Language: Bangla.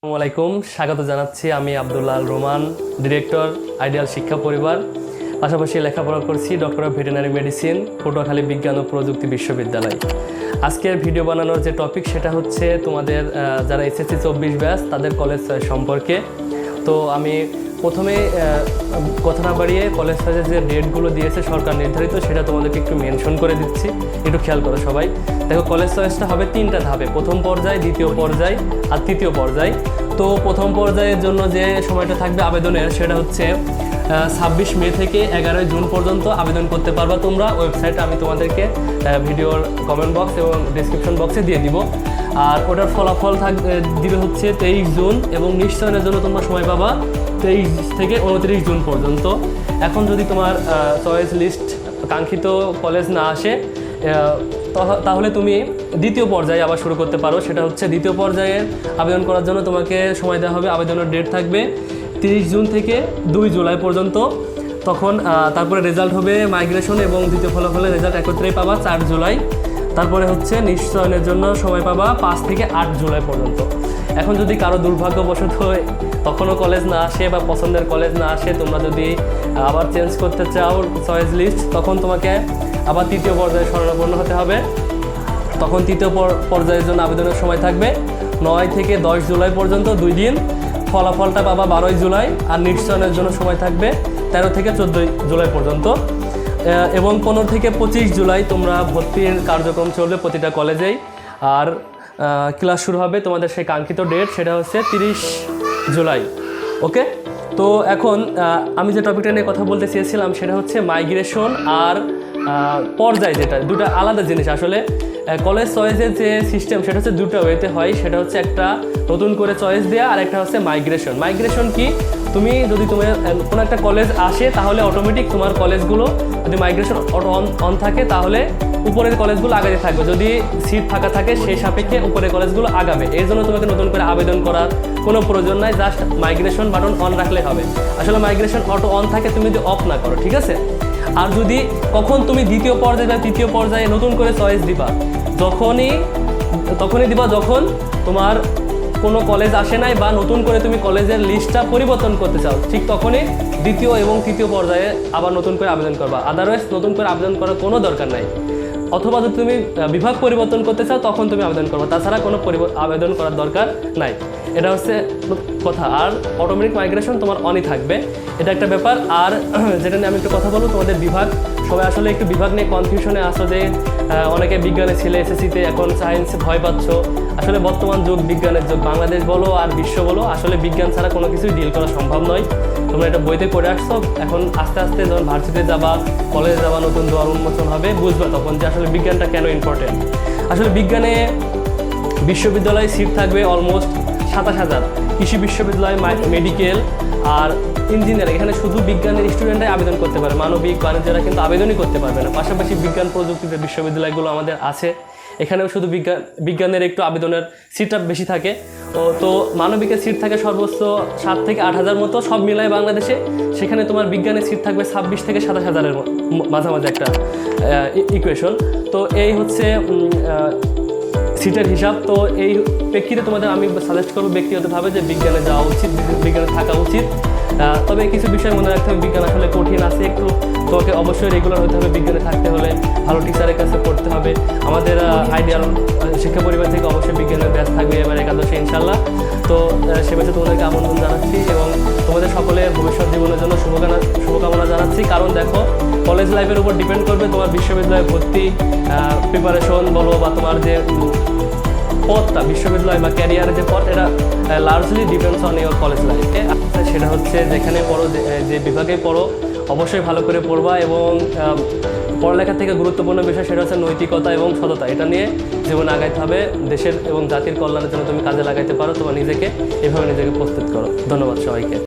আসসালামু আলাইকুম, স্বাগত জানাচ্ছি। আমি Abdullah Al Roman, director, ideal শিক্ষা পরিবার। পাশাপাশি লেখাপড়া করছি doctor of veterinary medicine, Patuakhali বিজ্ঞান ও প্রযুক্তি বিশ্ববিদ্যালয়। আজকের ভিডিও বানানোর যে টপিক সেটা হচ্ছে তোমাদের যারা এসএসসি 24 ব্যাচ তাদের কলেজ চয়েস সম্পর্কে। তো আমি প্রথমে কথা না বাড়িয়ে কলেজ চয়েসের যে ডেটগুলো দিয়েছে সরকার নির্ধারিত সেটা তোমাদেরকে একটু মেনশন করে দিচ্ছি, একটু খেয়াল করো সবাই। দেখো, কলেজ চয়েসটা হবে 3টা ধাপে, প্রথম পর্যায়, দ্বিতীয় পর্যায় আর তৃতীয় পর্যায়। তো প্রথম পর্যায়ের জন্য যে সময়টা থাকবে আবেদনের সেটা হচ্ছে 26 মে থেকে 11 জুন পর্যন্ত আবেদন করতে পারবা তোমরা। ওয়েবসাইট আমি তোমাদেরকে ভিডিওর কমেন্ট বক্স এবং ডিসক্রিপশন বক্সে দিয়ে দিব। আর ওটার ফলাফল দিবে হচ্ছে 23 জুন এবং নিশ্চয়নের জন্য তোমরা সময় পাবা 23 থেকে 29 জুন পর্যন্ত। এখন যদি তোমার চয়েস লিস্ট কাঙ্ক্ষিত কলেজ না আসে তাহলে তুমি দ্বিতীয় পর্যায়ে আবার শুরু করতে পারো। সেটা হচ্ছে দ্বিতীয় পর্যায়ে আবেদন করার জন্য তোমাকে সময় দেওয়া হবে, আবেদনের ডেট থাকবে 30 জুন থেকে 2 জুলাই পর্যন্ত। তখন তারপরে রেজাল্ট হবে মাইগ্রেশন এবং দ্বিতীয় ফলাফলের রেজাল্ট একত্রেই পাবা 4 জুলাই। তারপরে হচ্ছে নিশ্চয়নের জন্য সময় পাবা 5 থেকে 8 জুলাই পর্যন্ত। এখন যদি কারো দুর্ভাগ্যবশত তখনও কলেজ না আসে বা পছন্দের কলেজ না আসে, তোমরা যদি আবার চেঞ্জ করতে চাও চয়েস লিস্ট, তখন তোমাকে আবার তৃতীয় পর্যায়ে শরণাপন্ন হতে হবে। তখন তৃতীয় পর্যায়ের জন্য আবেদনের সময় থাকবে 9 থেকে 10 জুলাই পর্যন্ত, 2 দিন। ফলাফলটা পাবা 12 জুলাই। আর নিশ্চয়নের জন্য সময় থাকবে 13 থেকে 14 জুলাই পর্যন্ত। এবং 15 থেকে 25 জুলাই তোমরা ভর্তির কার্যক্রম চলবে প্রতিটা কলেজেই। আর ক্লাস শুরু হবে তোমাদের সেই কাঙ্ক্ষিত ডেট, সেটা হচ্ছে 30 জুলাই। ওকে, তো এখন আমি যে টপিকটা নিয়ে কথা বলতে চেয়েছিলাম সেটা হচ্ছে মাইগ্রেশন আর পর্যায়, যেটা দুটো আলাদা জিনিস। আসলে কলেজ চয়েসের যে সিস্টেম সেটা হচ্ছে দুটো ওয়েতে হয়। সেটা হচ্ছে একটা নতুন করে চয়েস দেওয়া আর একটা হচ্ছে মাইগ্রেশন। মাইগ্রেশন কি, তুমি যদি তোমার কোনো একটা কলেজ আসে তাহলে অটোমেটিক তোমার কলেজগুলো, যদি মাইগ্রেশন অন থাকে তাহলে উপরের কলেজগুলো আগাতে থাকবে, যদি সিট ফাঁকা থাকে সেই সাপেক্ষে উপরের কলেজগুলো আগাবে। এই জন্য তোমাকে নতুন করে আবেদন করার কোনো প্রয়োজন নাই, জাস্ট মাইগ্রেশন বাটন অন রাখলে হবে। আসলে মাইগ্রেশন অটো অন থাকে, তুমি যদি অফ না করো, ঠিক আছে। আর যদি কখন তুমি দ্বিতীয় পর্যায়ে বা তৃতীয় পর্যায়ে নতুন করে চয়েস দিবা, তখনই দিবা যখন তোমার কোনো কলেজ আসে নাই বা নতুন করে তুমি কলেজের লিস্টটা পরিবর্তন করতে চাও, ঠিক তখনই দ্বিতীয় এবং তৃতীয় পর্যায়ে আবার নতুন করে আবেদন করবা। আদারওয়াইজ নতুন করে আবেদন করার কোনো দরকার নাই। অথবা যদি তুমি বিভাগ পরিবর্তন করতে চাও তখন তুমি আবেদন করবা, তাছাড়া কোনো আবেদন করার দরকার নাই। এটা হচ্ছে কথা। আর অটোমেটিক মাইগ্রেশন তোমার অনই থাকবে, এটা একটা ব্যাপার। আর যেটা নিয়ে আমি একটু কথা বলবো, তোমাদের বিভাগ, সবাই আসলে একটু বিভাগ নিয়ে কনফিউশনে আসো যে অনেকে বিজ্ঞানে ছিলে এসএসসিতে, এখন সায়েন্সে ভয় পাচ্ছ। আসলে বর্তমান যুগ বিজ্ঞানের যুগ, বাংলাদেশ বলো আর বিশ্ব বলো, আসলে বিজ্ঞান ছাড়া কোনো কিছুই ডিল করা সম্ভব নয়। তোমরা এটা বইতে পড়ে আসছো, এখন আস্তে আস্তে যখন ভার্সিটিতে যাবা, কলেজে যাবা, নতুন দুয়ার উন্মোচন হবে, বুঝবা তখন যে আসলে বিজ্ঞানটা কেন ইম্পর্টেন্ট। আসলে বিজ্ঞানে বিশ্ববিদ্যালয়ে সিট থাকবে অলমোস্ট 27,000। কৃষি বিশ্ববিদ্যালয়, মেডিকেল আর ইঞ্জিনিয়ারিং, এখানে শুধু বিজ্ঞানের স্টুডেন্টরাই আবেদন করতে পারে, মানবিক বাণিজ্যরা কিন্তু আবেদনই করতে পারবে না। পাশাপাশি বিজ্ঞান প্রযুক্তিতে বিশ্ববিদ্যালয়গুলো আমাদের আছে, এখানেও শুধু বিজ্ঞানের একটু আবেদনের সিটটা বেশি থাকে। তো মানবিকের সিট থাকে সর্বোচ্চ 7 থেকে 8,000 মতো, সব মিলায় বাংলাদেশে। সেখানে তোমার বিজ্ঞানের সিট থাকবে 26 থেকে 27,000-এর মাঝামাঝি একটা ইকুয়েশন। তো এই হচ্ছে সিটের হিসাব। তো এই প্রেক্ষিতে তোমাদের আমি সাজেস্ট করবো ব্যক্তিগতভাবে যে বিজ্ঞানে যাওয়া উচিত, বিজ্ঞানে থাকা উচিত। তবে কিছু বিষয় মনে রাখতে হবে, বিজ্ঞান আসলে কঠিন আছে একটু, তোমাকে অবশ্যই রেগুলার হতে হবে। বিজ্ঞানে থাকতে হলে ভালো টিচারের কাছে পড়তে হবে। আমাদের আইডিয়াল শিক্ষা পরিবার থেকে অবশ্যই বিজ্ঞানের ব্যাচ থাকবে এবার একাদশে ইনশাল্লাহ। তো সে ব্যাচে তোমাদেরকে আমন্ত্রণ জানাচ্ছি এবং তোমাদের সকলের ভবিষ্যৎ জীবনের জন্য শুভকামনা জানাচ্ছি। কারণ দেখো, কলেজ লাইফের উপর ডিপেন্ড করবে তোমার বিশ্ববিদ্যালয়ে ভর্তি, প্রিপারেশন বলো বা তোমার যে পথটা, বিশ্ববিদ্যালয় বা ক্যারিয়ারের যে পথ, এটা largely depends on your college লাইফে। সেটা হচ্ছে যেখানে পড়ো, যে বিভাগে পড়ো, অবশ্যই ভালো করে পড়বা। এবং পড়ালেখা থেকে গুরুত্বপূর্ণ বিষয় সেটা হচ্ছে নৈতিকতা এবং সততা। এটা নিয়ে জীবনে আগাইতে হবে, দেশের এবং জাতির কল্যাণের জন্য তুমি কাজে লাগাইতে পারো। তোমার নিজেকে এভাবে নিজেকে প্রস্তুত করো। ধন্যবাদ সবাইকে।